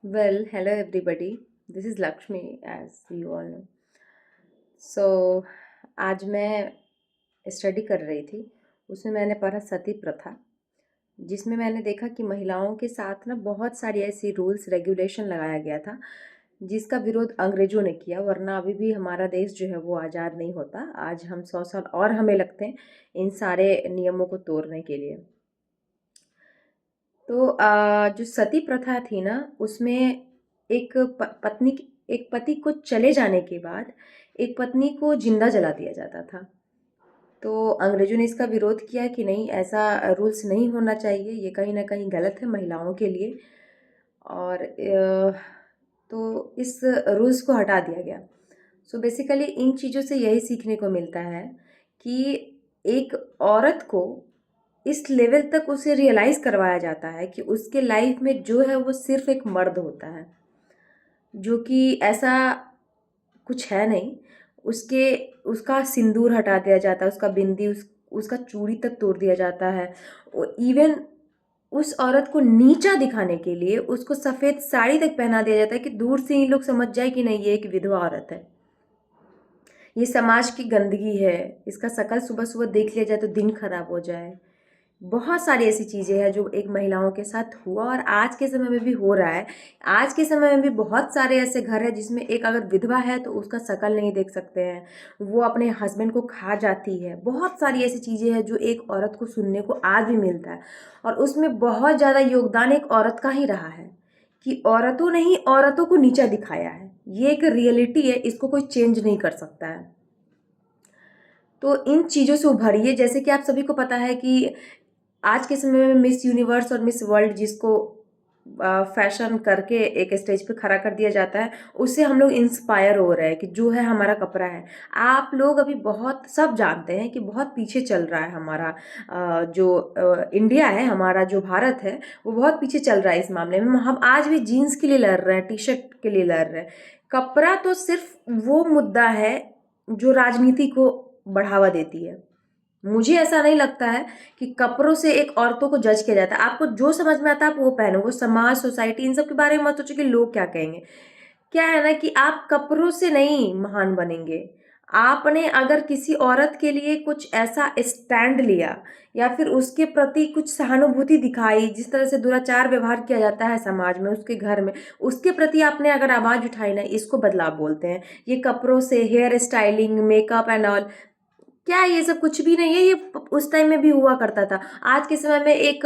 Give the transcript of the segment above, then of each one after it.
Well, hello everybody. This is Lakshmi, as you all know. So, आज मैं study कर रही थी। उसमें मैंने पढ़ा सती प्रथा, जिसमें मैंने देखा कि महिलाओं के साथ ना बहुत सारी ऐसी रूल्स रेगुलेशन लगाया गया था, जिसका विरोध अंग्रेजों ने किया। वरना अभी भी हमारा देश जो है वो आज़ाद नहीं होता। आज हम 100 साल और हमें लगते हैं इन सारे नियमों को तोड़ने के लिए। तो जो सती प्रथा थी ना, उसमें एक पति को चले जाने के बाद एक पत्नी को जिंदा जला दिया जाता था। तो अंग्रेजों ने इसका विरोध किया कि नहीं, ऐसा रूल्स नहीं होना चाहिए, ये कहीं ना कहीं गलत है महिलाओं के लिए। और तो इस रूल्स को हटा दिया गया। सो बेसिकली इन चीज़ों से यही सीखने को मिलता है कि एक औरत को इस लेवल तक उसे रियलाइज़ करवाया जाता है कि उसके लाइफ में जो है वो सिर्फ एक मर्द होता है, जो कि ऐसा कुछ है नहीं। उसके उसका सिंदूर हटा दिया जाता है, उसका बिंदी, उसका चूड़ी तक तोड़ दिया जाता है। इवन उस औरत को नीचा दिखाने के लिए उसको सफ़ेद साड़ी तक पहना दिया जाता है कि दूर से ही लोग समझ जाए कि नहीं, ये एक विधवा औरत है। ये समाज की गंदगी है, इसका शकल सुबह सुबह देख लिया जाए तो दिन खराब हो जाए। बहुत सारी ऐसी चीज़ें हैं जो एक महिलाओं के साथ हुआ और आज के समय में भी हो रहा है। आज के समय में भी बहुत सारे ऐसे घर हैं जिसमें एक अगर विधवा है तो उसका शकल नहीं देख सकते हैं, वो अपने हस्बैंड को खा जाती है। बहुत सारी ऐसी चीज़ें हैं जो एक औरत को सुनने को आज भी मिलता है, और उसमें बहुत ज़्यादा योगदान एक औरत का ही रहा है कि औरतों ने ही औरतों को नीचा दिखाया है। ये एक रियलिटी है, इसको कोई चेंज नहीं कर सकता है। तो इन चीज़ों से उभरिए। जैसे कि आप सभी को पता है कि आज के समय में मिस यूनिवर्स और मिस वर्ल्ड, जिसको फैशन करके एक स्टेज पे खड़ा कर दिया जाता है, उससे हम लोग इंस्पायर हो रहे हैं कि जो है हमारा कपड़ा है। आप लोग अभी बहुत सब जानते हैं कि बहुत पीछे चल रहा है हमारा जो इंडिया है, हमारा जो भारत है, वो बहुत पीछे चल रहा है इस मामले में। हम आज भी जीन्स के लिए लड़ रहे हैं, टी शर्ट के लिए लड़ रहे हैं। कपड़ा तो सिर्फ वो मुद्दा है जो राजनीति को बढ़ावा देती है। मुझे ऐसा नहीं लगता है कि कपड़ों से एक औरतों को जज किया जाता है। आपको जो समझ में आता है आप वो पहनो। वो समाज, सोसाइटी, इन सब के बारे में मत सोचो कि लोग क्या कहेंगे। क्या है ना कि आप कपड़ों से नहीं महान बनेंगे। आपने अगर किसी औरत के लिए कुछ ऐसा स्टैंड लिया या फिर उसके प्रति कुछ सहानुभूति दिखाई, जिस तरह से दुराचार व्यवहार किया जाता है समाज में, उसके घर में, उसके प्रति आपने अगर आवाज़ उठाई ना, इसको बदलाव बोलते हैं। ये कपड़ों से, hair styling, makeup and all, क्या है ये सब? कुछ भी नहीं है। ये उस टाइम में भी हुआ करता था। आज के समय में एक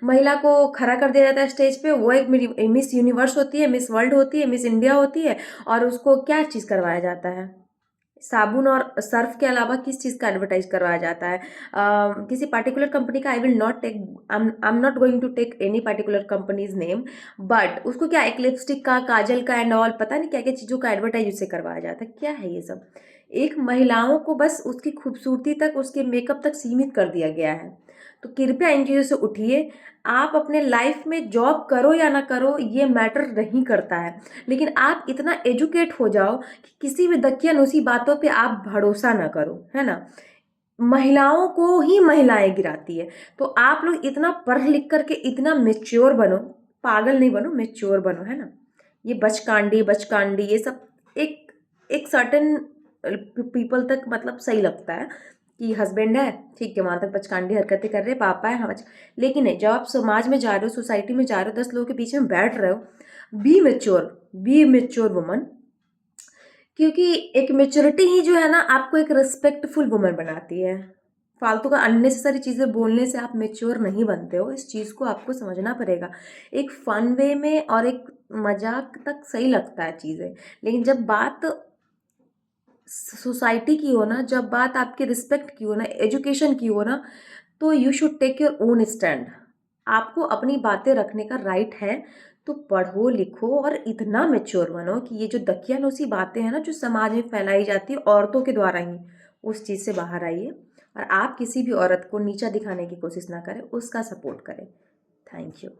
महिला को खड़ा कर दिया जाता है स्टेज पे। वो एक मिस यूनिवर्स होती है, मिस वर्ल्ड होती है, मिस इंडिया होती है, और उसको क्या चीज़ करवाया जाता है? साबुन और सर्फ के अलावा किस चीज़ का एडवर्टाइज करवाया जाता है? किसी पर्टिकुलर कंपनी का, I will not take, I am not going to take any particular company's name, but उसको क्या एक लिपस्टिक का, काजल का एंड ऑल, पता नहीं क्या क्या चीज़ों का एडवर्टाइज उससे करवाया जाता है। क्या है ये सब? एक महिलाओं को बस उसकी खूबसूरती तक, उसके मेकअप तक सीमित कर दिया गया है। तो कृपया इन चीज़ों से उठिए। आप अपने लाइफ में जॉब करो या ना करो, ये मैटर नहीं करता है, लेकिन आप इतना एजुकेट हो जाओ कि किसी भी दकियानूसी बातों पे आप भरोसा ना करो, है ना। महिलाओं को ही महिलाएं गिराती है। तो आप लोग इतना पढ़ लिख करके इतना मेच्योर बनो, पागल नहीं बनो, मेच्योर बनो, है ना। ये बचकांडी बचकांडी ये सब एक एक सर्टेन पीपल तक मतलब सही लगता है कि हस्बैंड है, ठीक है, वहां तक बचकांडी हरकतें कर रहे हैं, पापा है, हाँ लेकिन नहीं, जब आप समाज में जा रहे हो, सोसाइटी में जा रहे हो, 10 लोगों के बीच में बैठ रहे हो, बी मेच्योर वुमन। क्योंकि एक मेच्योरिटी ही जो है ना, आपको एक रिस्पेक्टफुल वुमन बनाती है। फालतू का अननेसेसरी चीज़ें बोलने से आप मेच्योर नहीं बनते हो। इस चीज़ को आपको समझना पड़ेगा। एक फन वे में और एक मजाक तक सही लगता है चीज़ें, लेकिन जब बात सोसाइटी की हो ना, जब बात आपके रिस्पेक्ट की हो ना, एजुकेशन की हो ना, तो you should take your own stand. आपको अपनी बातें रखने का राइट है। तो पढ़ो लिखो और इतना मेच्योर बनो कि ये जो दकियानूसी बातें हैं ना, जो समाज में फैलाई जाती है औरतों के द्वारा ही, उस चीज़ से बाहर आइए। और आप किसी भी औरत को नीचा दिखाने की कोशिश ना करें, उसका सपोर्ट करें। Thank you.